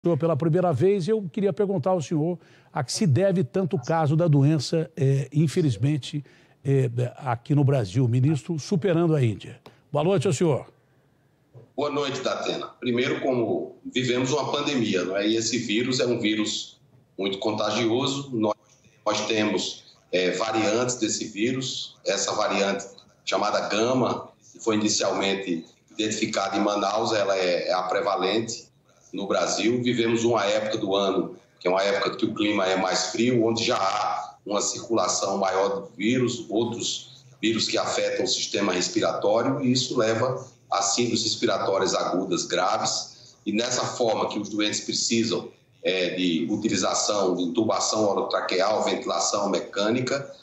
Pela primeira vez, eu queria perguntar ao senhor a que se deve tanto o caso da doença, infelizmente, aqui no Brasil, ministro, superando a Índia. Boa noite ao senhor. Boa noite, Datena. Primeiro, como vivemos uma pandemia, não é? E esse vírus é um vírus muito contagioso. Nós temos variantes desse vírus. Essa variante chamada Gama, que foi inicialmente identificada em Manaus, ela é a prevalente no Brasil. Vivemos uma época do ano, que é uma época que o clima é mais frio, onde já há uma circulação maior de vírus, outros vírus que afetam o sistema respiratório, e isso leva a síndromes respiratórias agudas graves. E nessa forma que os doentes precisam de utilização de intubação orotraqueal, ventilação mecânica,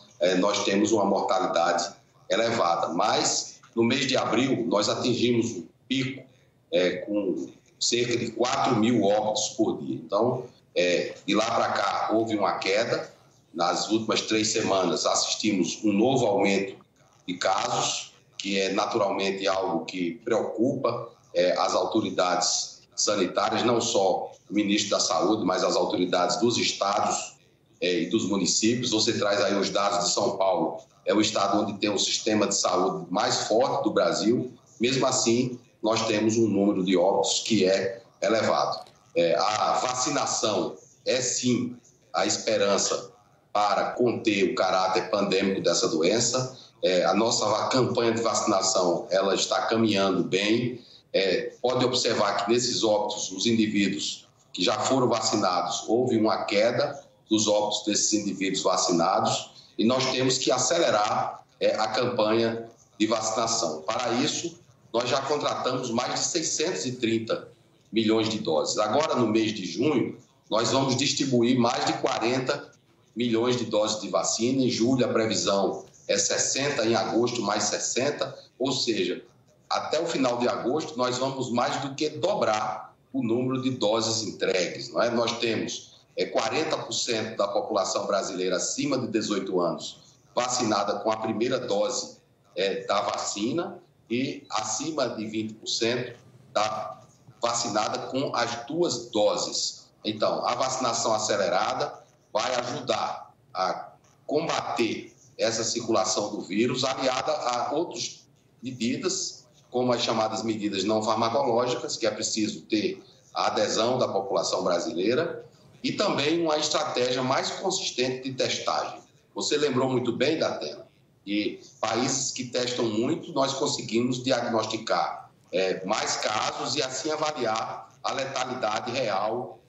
nós temos uma mortalidade elevada. Mas no mês de abril nós atingimos um pico com cerca de 4 mil óbitos por dia. Então, de lá para cá, houve uma queda. Nas últimas 3 semanas, assistimos um novo aumento de casos, que é naturalmente algo que preocupa as autoridades sanitárias, não só o ministro da Saúde, mas as autoridades dos estados e dos municípios. Você traz aí os dados de São Paulo, é o estado onde tem o sistema de saúde mais forte do Brasil. Mesmo assim, nós temos um número de óbitos que é elevado. A vacinação é, sim, a esperança para conter o caráter pandêmico dessa doença. A nossa campanha de vacinação ela está caminhando bem. Pode observar que nesses óbitos, os indivíduos que já foram vacinados, houve uma queda dos óbitos desses indivíduos vacinados, e nós temos que acelerar a campanha de vacinação. Para isso, nós já contratamos mais de 630 milhões de doses. Agora, no mês de junho, nós vamos distribuir mais de 40 milhões de doses de vacina. Em julho, a previsão é 60, em agosto, mais 60. Ou seja, até o final de agosto, nós vamos mais do que dobrar o número de doses entregues. Não é? Nós temos 40% da população brasileira acima de 18 anos vacinada com a primeira dose da vacina, e acima de 20% está vacinada com as 2 doses. Então, a vacinação acelerada vai ajudar a combater essa circulação do vírus, aliada a outras medidas, como as chamadas medidas não farmacológicas, que é preciso ter a adesão da população brasileira, e também uma estratégia mais consistente de testagem. Você lembrou muito bem, Datena, que países que testam muito, nós conseguimos diagnosticar mais casos e assim avaliar a letalidade real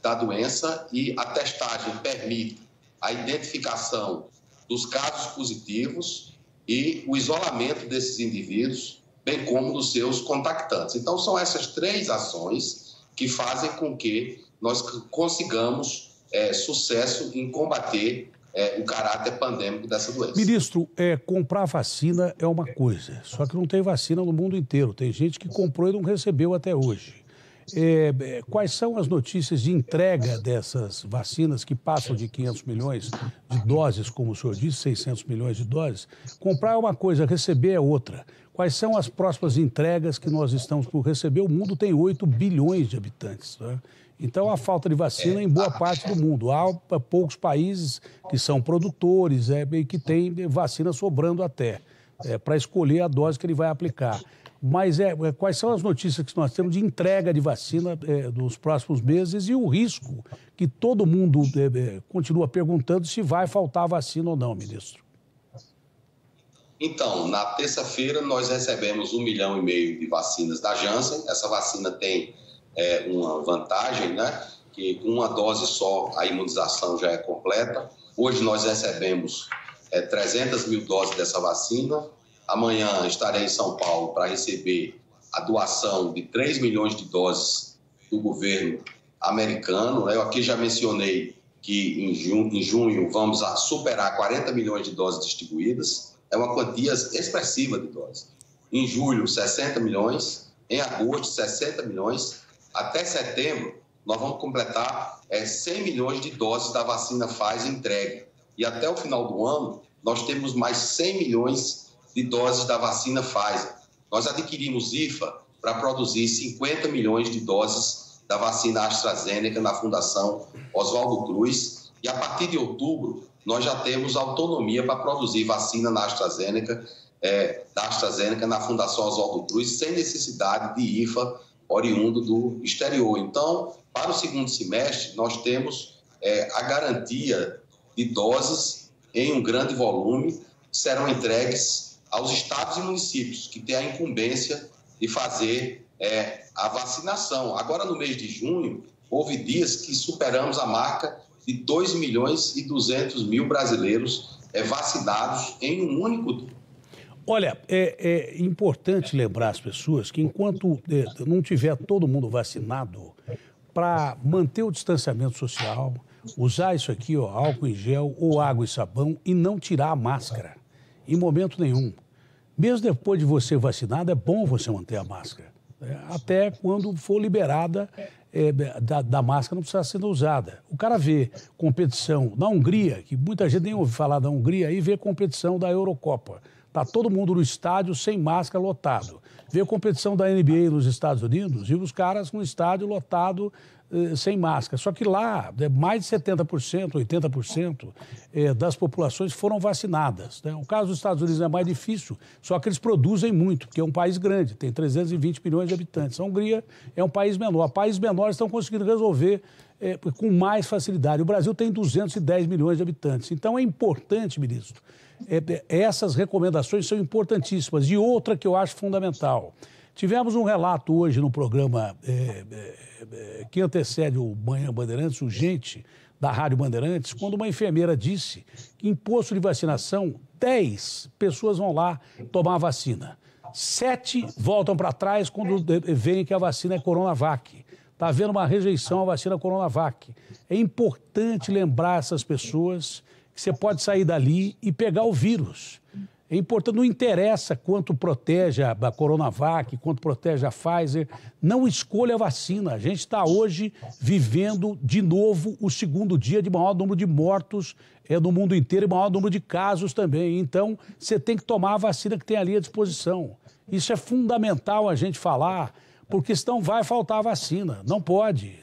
da doença, e a testagem permite a identificação dos casos positivos e o isolamento desses indivíduos, bem como dos seus contactantes. Então, são essas 3 ações que fazem com que nós consigamos sucesso em combater o caráter pandêmico dessa doença. Ministro, comprar vacina é uma coisa, só que não tem vacina no mundo inteiro. Tem gente que comprou e não recebeu até hoje. Quais são as notícias de entrega dessas vacinas que passam de 500 milhões de doses, como o senhor disse, 600 milhões de doses? Comprar é uma coisa, receber é outra. Quais são as próximas entregas que nós estamos por receber? O mundo tem 8 bilhões de habitantes, né? Então, há falta de vacina em boa parte do mundo. Há poucos países que são produtores e que têm vacina sobrando até, para escolher a dose que ele vai aplicar. Mas quais são as notícias que nós temos de entrega de vacina nos próximos meses e o risco que todo mundo continua perguntando se vai faltar vacina ou não, ministro? Então, na terça-feira nós recebemos 1,5 milhão de vacinas da Janssen. Essa vacina tem uma vantagem, né? Que com uma dose só a imunização já é completa. Hoje nós recebemos 300 mil doses dessa vacina. Amanhã estarei em São Paulo para receber a doação de 3 milhões de doses do governo americano. Eu aqui já mencionei que em junho vamos superar 40 milhões de doses distribuídas. É uma quantia expressiva de doses. Em julho, 60 milhões. Em agosto, 60 milhões. Até setembro, nós vamos completar 100 milhões de doses da vacina Pfizer entregue. E até o final do ano, nós temos mais 100 milhões de doses da vacina Pfizer. Nós adquirimos IFA para produzir 50 milhões de doses da vacina AstraZeneca na Fundação Oswaldo Cruz. E a partir de outubro, nós já temos autonomia para produzir vacina da AstraZeneca na Fundação Oswaldo Cruz, sem necessidade de IFA oriundo do exterior. Então, para o segundo semestre, nós temos a garantia de doses em um grande volume que serão entregues aos estados e municípios, que têm a incumbência de fazer a vacinação. Agora, no mês de junho, houve dias que superamos a marca de 2.200.000 brasileiros vacinados em um único dia. Olha, é importante lembrar as pessoas que enquanto não tiver todo mundo vacinado, para manter o distanciamento social, usar isso aqui, ó, álcool em gel ou água e sabão, e não tirar a máscara, em momento nenhum. Mesmo depois de você vacinado, é bom você manter a máscara. Até quando for liberada, da máscara não precisa ser usada. O cara vê competição na Hungria, que muita gente nem ouve falar da Hungria, aí vê competição da Eurocopa. Está todo mundo no estádio sem máscara, lotado. Vê a competição da NBA nos Estados Unidos e os caras com o estádio lotado sem máscara. Só que lá, mais de 70%, 80% das populações foram vacinadas, né? O caso dos Estados Unidos é mais difícil, só que eles produzem muito, porque é um país grande, tem 320 milhões de habitantes. A Hungria é um país menor. Países menores estão conseguindo resolver com mais facilidade. O Brasil tem 210 milhões de habitantes. Então é importante, ministro, essas recomendações são importantíssimas. E outra que eu acho fundamental. Tivemos um relato hoje no programa que antecede o Manhã Bandeirantes, o Gente, da Rádio Bandeirantes, quando uma enfermeira disse que em posto de vacinação, 10 pessoas vão lá tomar a vacina. 7 voltam para trás quando veem que a vacina é Coronavac. Está havendo uma rejeição à vacina Coronavac. É importante lembrar essas pessoas que você pode sair dali e pegar o vírus. É importante, não interessa quanto protege a Coronavac, quanto protege a Pfizer, não escolha a vacina. A gente está hoje vivendo de novo o segundo dia de maior número de mortos no mundo inteiro e maior número de casos também. Então, você tem que tomar a vacina que tem ali à disposição. Isso é fundamental a gente falar, porque senão vai faltar a vacina. Não pode.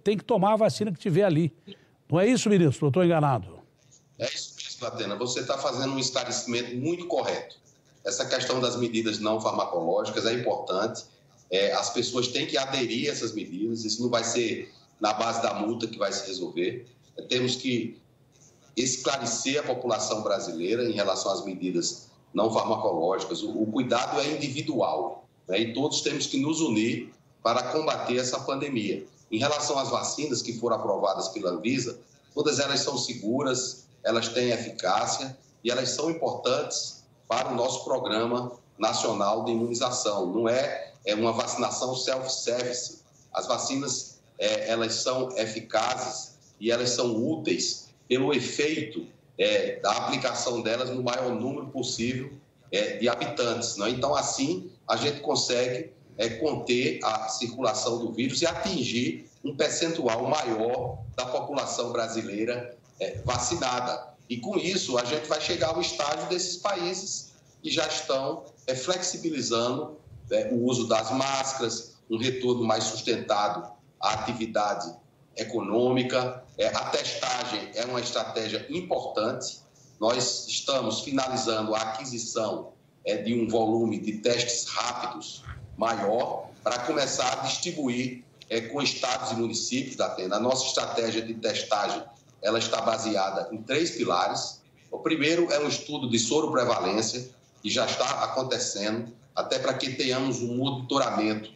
Tem que tomar a vacina que tiver ali. Não é isso, ministro? Eu estou enganado? É isso mesmo, Atena. Você está fazendo um esclarecimento muito correto. Essa questão das medidas não farmacológicas é importante. As pessoas têm que aderir a essas medidas. Isso não vai ser na base da multa que vai se resolver. Temos que esclarecer a população brasileira em relação às medidas não farmacológicas. O cuidado é individual, né? E todos temos que nos unir para combater essa pandemia. Em relação às vacinas que foram aprovadas pela Anvisa, todas elas são seguras, elas têm eficácia e elas são importantes para o nosso programa nacional de imunização. Não é uma vacinação self-service. As vacinas, elas são eficazes e elas são úteis pelo efeito da aplicação delas no maior número possível de habitantes, não é? Então, assim, a gente consegue conter a circulação do vírus e atingir um percentual maior da população brasileira vacinada. E com isso, a gente vai chegar ao estágio desses países que já estão flexibilizando o uso das máscaras, um retorno mais sustentado à atividade econômica. A testagem é uma estratégia importante. Nós estamos finalizando a aquisição de um volume de testes rápidos maior para começar a distribuir com estados e municípios da Atena. A nossa estratégia de testagem ela está baseada em 3 pilares. O primeiro é um estudo de soroprevalência, que já está acontecendo, até para que tenhamos um monitoramento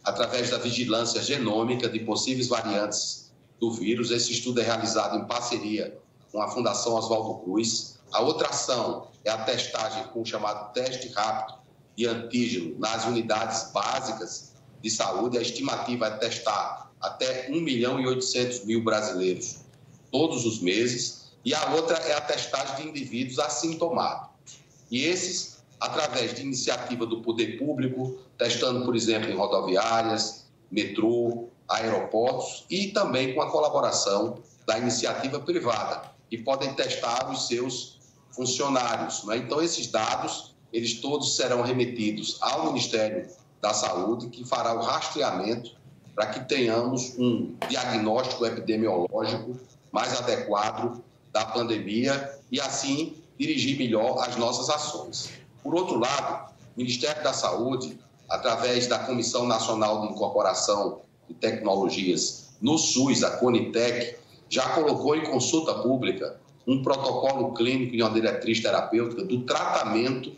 através da vigilância genômica de possíveis variantes do vírus. Esse estudo é realizado em parceria com a Fundação Oswaldo Cruz. A outra ação é a testagem com o chamado teste rápido de antígeno nas unidades básicas de saúde. A estimativa é testar até 1.800.000 brasileiros todos os meses. E a outra é a testagem de indivíduos assintomáticos. E esses, através de iniciativa do poder público, testando, por exemplo, em rodoviárias, metrô, aeroportos e também com a colaboração da iniciativa privada, que podem testar os seus funcionários, não é? Então, esses dados, eles todos serão remetidos ao Ministério da Saúde, que fará o rastreamento para que tenhamos um diagnóstico epidemiológico mais adequado da pandemia e, assim, dirigir melhor as nossas ações. Por outro lado, o Ministério da Saúde, através da Comissão Nacional de Incorporação de Tecnologias no SUS, a CONITEC, já colocou em consulta pública um protocolo clínico e uma diretriz terapêutica do tratamento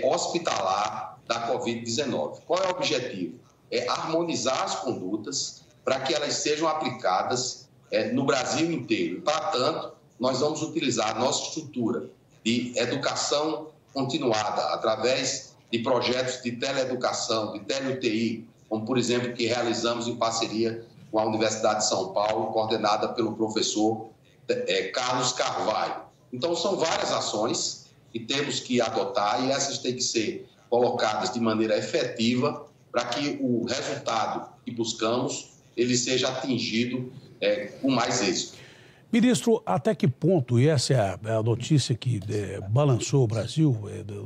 hospitalar da Covid-19. Qual é o objetivo? É harmonizar as condutas para que elas sejam aplicadas no Brasil inteiro. Para tanto, nós vamos utilizar a nossa estrutura de educação continuada através de projetos de teleeducação, de tele-UTI, como, por exemplo, que realizamos em parceria com a Universidade de São Paulo, coordenada pelo professor Carlos Carvalho. Então, são várias ações que temos que adotar e essas têm que ser colocadas de maneira efetiva para que o resultado que buscamos ele seja atingido com mais êxito. Ministro, até que ponto, e essa é a notícia que balançou o Brasil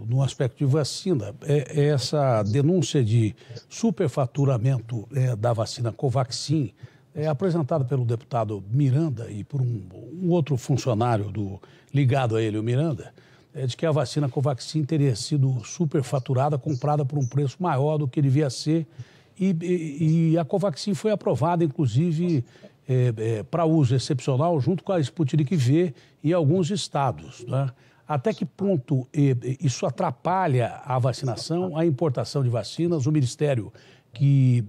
no aspecto de vacina, essa denúncia de superfaturamento da vacina Covaxin, apresentada pelo deputado Miranda e por um outro funcionário ligado a ele, o Miranda, de que a vacina Covaxin teria sido superfaturada, comprada por um preço maior do que devia ser, e a Covaxin foi aprovada, inclusive, para uso excepcional, junto com a Sputnik V em alguns estados, né? Até que ponto isso atrapalha a vacinação, a importação de vacinas? O Ministério que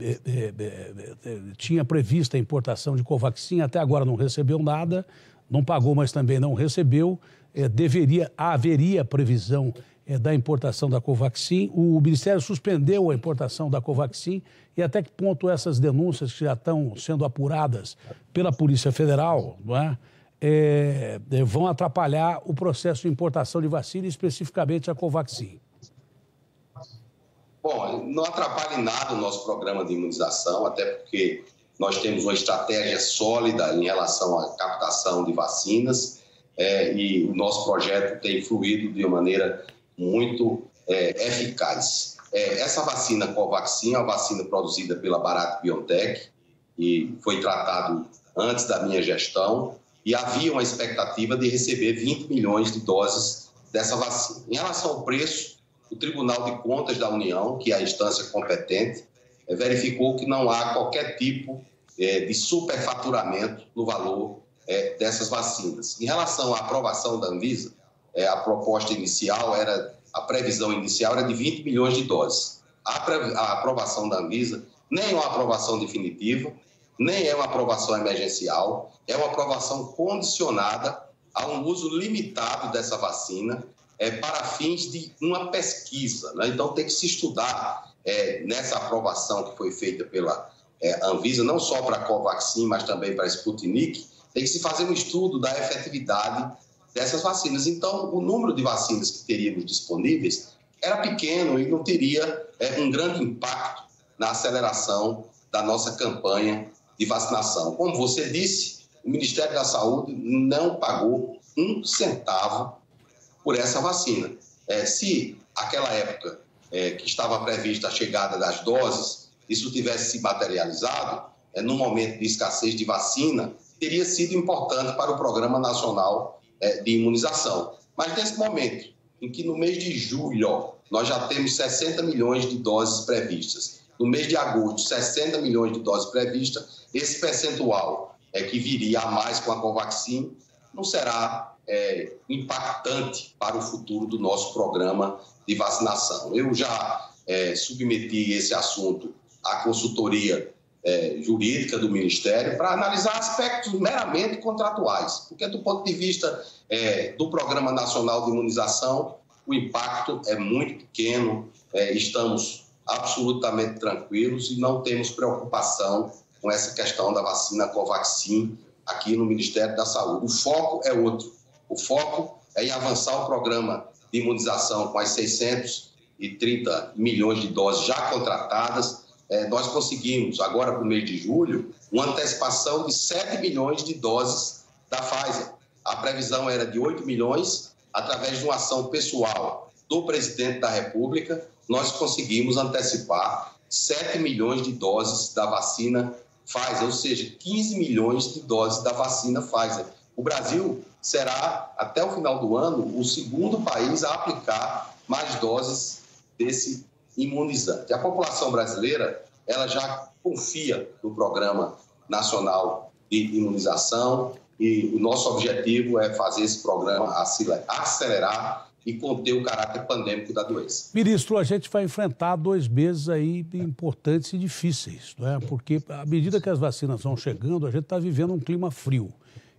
tinha prevista a importação de Covaxin até agora não recebeu nada, não pagou, mas também não recebeu. Haveria previsão da importação da Covaxin. O Ministério suspendeu a importação da Covaxin e até que ponto essas denúncias que já estão sendo apuradas pela Polícia Federal, não é? Vão atrapalhar o processo de importação de vacina, especificamente a Covaxin? Bom, não atrapalha em nada o nosso programa de imunização, até porque nós temos uma estratégia sólida em relação à captação de vacinas e o nosso projeto tem fluído de uma maneira muito eficaz. Essa vacina Covaxin é uma vacina produzida pela Bharat Biotech e foi tratado antes da minha gestão e havia uma expectativa de receber 20 milhões de doses dessa vacina. Em relação ao preço, o Tribunal de Contas da União, que é a instância competente, verificou que não há qualquer tipo de superfaturamento no valor dessas vacinas. Em relação à aprovação da Anvisa, a proposta inicial a previsão inicial era de 20 milhões de doses. A aprovação da Anvisa nem é uma aprovação definitiva, nem é uma aprovação emergencial, é uma aprovação condicionada a um uso limitado dessa vacina para fins de uma pesquisa, né? Então tem que se estudar nessa aprovação que foi feita pela Anvisa, não só para a Covaxin, mas também para a Sputnik, tem que se fazer um estudo da efetividade dessas vacinas. Então, o número de vacinas que teríamos disponíveis era pequeno e não teria um grande impacto na aceleração da nossa campanha de vacinação. Como você disse, o Ministério da Saúde não pagou um centavo por essa vacina. Se aquela época que estava prevista a chegada das doses, isso tivesse se materializado, no momento de escassez de vacina, teria sido importante para o Programa Nacional de Imunização. Mas nesse momento, em que no mês de julho nós já temos 60 milhões de doses previstas, no mês de agosto 60 milhões de doses previstas, esse percentual que viria a mais com a Covaxin não será impactante para o futuro do nosso programa de vacinação. Eu já submeti esse assunto à consultoria jurídica do Ministério para analisar aspectos meramente contratuais, porque do ponto de vista do Programa Nacional de Imunização, o impacto é muito pequeno, estamos absolutamente tranquilos e não temos preocupação com essa questão da vacina Covaxin aqui no Ministério da Saúde. O foco é outro. O foco é em avançar o programa de imunização com as 630 milhões de doses já contratadas. Nós conseguimos, agora para o mês de julho, uma antecipação de 7 milhões de doses da Pfizer. A previsão era de 8 milhões, através de uma ação pessoal do presidente da República, nós conseguimos antecipar 7 milhões de doses da vacina Pfizer, ou seja, 15 milhões de doses da vacina Pfizer. O Brasil será, até o final do ano, o segundo país a aplicar mais doses desse imunizante. A população brasileira, ela já confia no Programa Nacional de Imunização e o nosso objetivo é fazer esse programa acelerar e conter o caráter pandêmico da doença. Ministro, a gente vai enfrentar 2 meses aí importantes e difíceis, não é? Porque à medida que as vacinas vão chegando, a gente está vivendo um clima frio.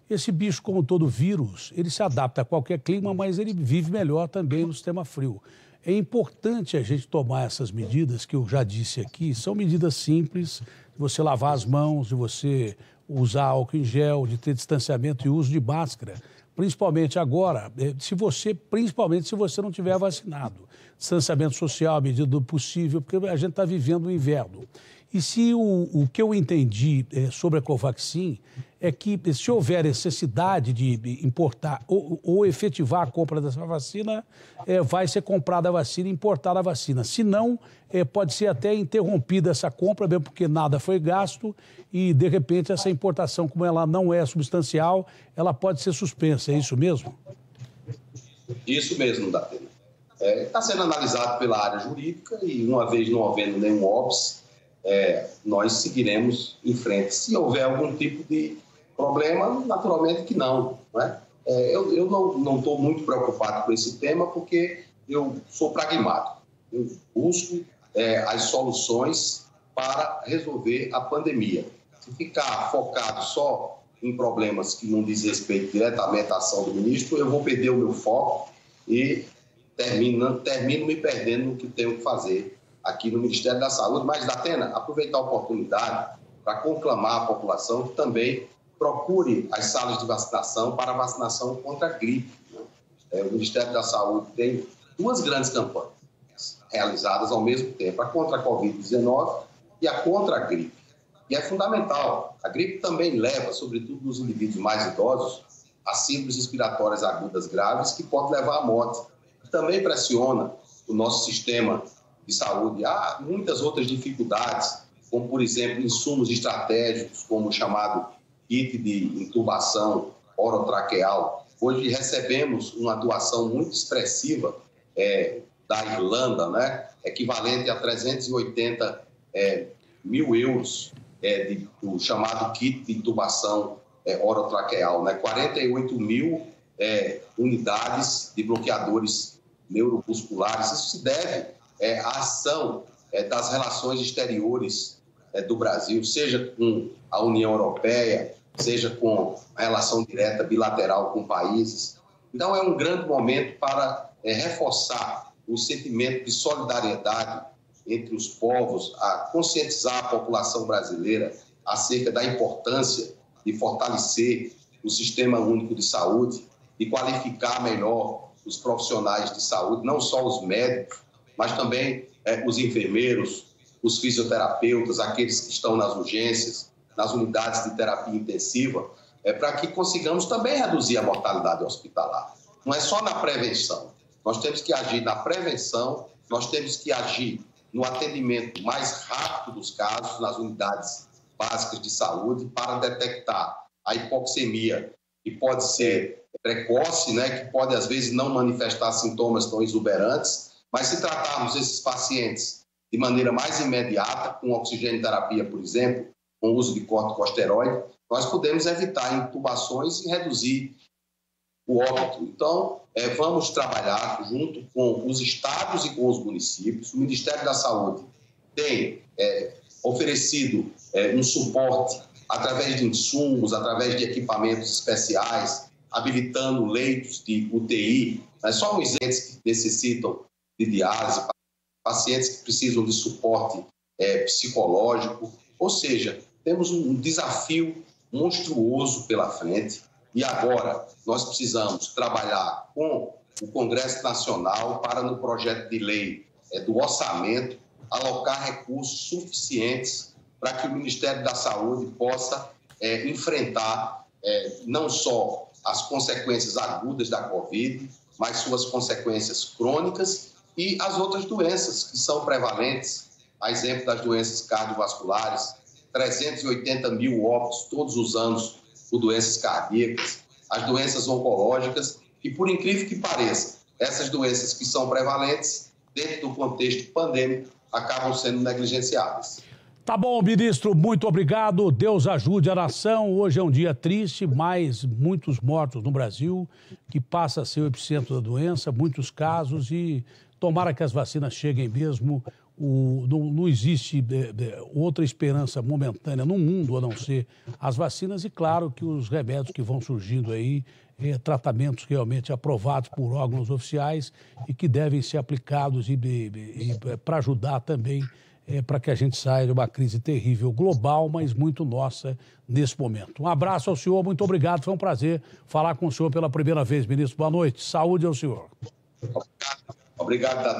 Esse bicho, como todo vírus, ele se adapta a qualquer clima, mas ele vive melhor também no sistema frio. É importante a gente tomar essas medidas que eu já disse aqui, são medidas simples, de você lavar as mãos, de você usar álcool em gel, de ter distanciamento e uso de máscara, principalmente agora, principalmente se você não tiver vacinado. Distanciamento social à medida do possível, porque a gente está vivendo o inverno. E se o que eu entendi sobre a Covaxin é que se houver necessidade de importar ou efetivar a compra dessa vacina, vai ser comprada a vacina e importada a vacina. Se não, pode ser até interrompida essa compra, mesmo porque nada foi gasto e, de repente, essa importação, como ela não é substancial, ela pode ser suspensa. É isso mesmo? Isso mesmo, Datena. Está sendo analisado pela área jurídica e, uma vez não havendo nenhum óbice, nós seguiremos em frente. Se houver algum tipo de problema, naturalmente que não, né? Eu não estou muito preocupado com esse tema porque eu sou pragmático. Eu busco as soluções para resolver a pandemia. Se ficar focado só em problemas que não diz respeito diretamente à ação do ministro, eu vou perder o meu foco e termino me perdendo no que tenho que fazer aqui no Ministério da Saúde. Mas, Datena, aproveitar a oportunidade para conclamar a população que também procure as salas de vacinação para a vacinação contra a gripe, né? O Ministério da Saúde tem 2 grandes campanhas realizadas ao mesmo tempo, a contra a Covid-19 e a contra a gripe. E é fundamental. A gripe também leva, sobretudo nos indivíduos mais idosos, a síndromes respiratórias agudas graves que pode levar à morte. Também pressiona o nosso sistema de saúde. Há muitas outras dificuldades, como, por exemplo, insumos estratégicos, como o chamado kit de intubação orotraqueal. Hoje recebemos uma doação muito expressiva da Irlanda, né? Equivalente a 380 mil euros do chamado kit de intubação orotraqueal, né? 48 mil unidades de bloqueadores neuromusculares. Isso se deve à ação das relações exteriores do Brasil, seja com a União Europeia, seja com a relação direta bilateral com países. Então, é um grande momento para reforçar o sentimento de solidariedade entre os povos, a conscientizar a população brasileira acerca da importância de fortalecer o Sistema Único de Saúde e qualificar melhor os profissionais de saúde, não só os médicos, mas também os enfermeiros, os fisioterapeutas, aqueles que estão nas urgências, nas unidades de terapia intensiva, para que consigamos também reduzir a mortalidade hospitalar. Não é só na prevenção. Nós temos que agir na prevenção, nós temos que agir no atendimento mais rápido dos casos, nas unidades básicas de saúde, para detectar a hipoxemia, que pode ser precoce, né, que pode, às vezes, não manifestar sintomas tão exuberantes, mas se tratarmos esses pacientes de maneira mais imediata, com oxigenoterapia, por exemplo, com o uso de corticosteroide, nós podemos evitar intubações e reduzir o óbito. Então, vamos trabalhar junto com os estados e com os municípios. O Ministério da Saúde tem oferecido um suporte através de insumos, através de equipamentos especiais, habilitando leitos de UTI, só os entes que necessitam de diálise, pacientes que precisam de suporte psicológico. Ou seja, temos um desafio monstruoso pela frente e agora nós precisamos trabalhar com o Congresso Nacional para, no projeto de lei do orçamento, alocar recursos suficientes para que o Ministério da Saúde possa enfrentar não só as consequências agudas da Covid, mas suas consequências crônicas e as outras doenças que são prevalentes a exemplo das doenças cardiovasculares, 380 mil óbitos todos os anos por doenças cardíacas, as doenças oncológicas e, por incrível que pareça, essas doenças que são prevalentes, dentro do contexto pandêmico, acabam sendo negligenciadas. Tá bom, ministro, muito obrigado. Deus ajude a nação. Hoje é um dia triste, mas muitos mortos no Brasil, que passa a ser o epicentro da doença, muitos casos, e tomara que as vacinas cheguem mesmo. Não existe outra esperança momentânea no mundo a não ser as vacinas e, claro, que os remédios que vão surgindo aí, tratamentos realmente aprovados por órgãos oficiais e que devem ser aplicados para ajudar também para que a gente saia de uma crise terrível global, mas muito nossa nesse momento. Um abraço ao senhor, muito obrigado. Foi um prazer falar com o senhor pela primeira vez, ministro. Boa noite. Saúde ao senhor. Obrigado.